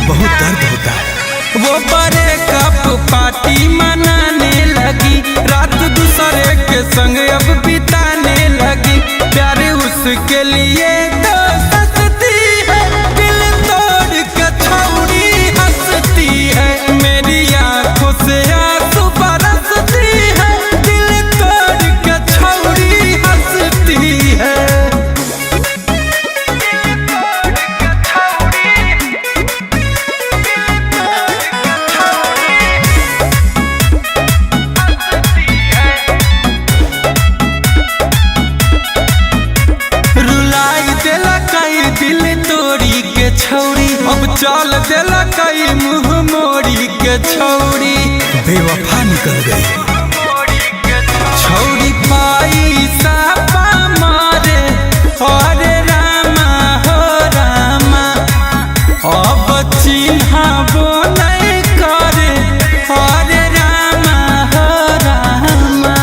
में बहुत दर्द होता है। वो ब्रेकअप पार्टी मनाने लगी, रात दूसरे के संग अब बिताने लगी। प्यार उसके लिए तो सस्ती है, दिल तोड़ के छौड़ी हंसती है। मेरी आंखों से आंसू बरसती है, दिल तोड़ के छौड़ी हंसती है। दिल तोड़ी के छौड़ी अब चल देला कई मुँह मोड़ी के छौड़ी बेवफा निकल गई छौड़ी पैसा मारे अरे रामा हो रामा अब चिन्हाबो नहीं करे अरे रामा हो रामा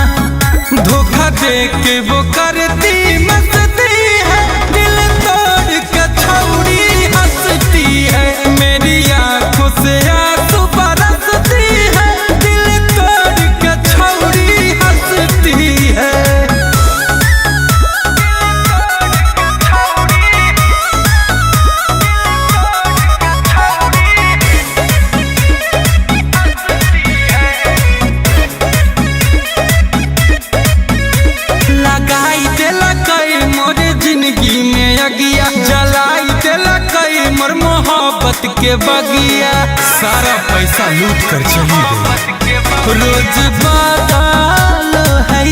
धोखा दे के वो करती मस्ती है, दिल तोड़ के छौड़ी हंसती है। मेरी आंखों से आंसू बरसती है, दिल तोड़ के छौड़ी हंसती है। लगाई देला कई मोर जिंदगी में अगिया, जलाई देला कई मोर मोहब्बत के बगिया। सारा पैसा लूट कर चली गई। रोज बदल है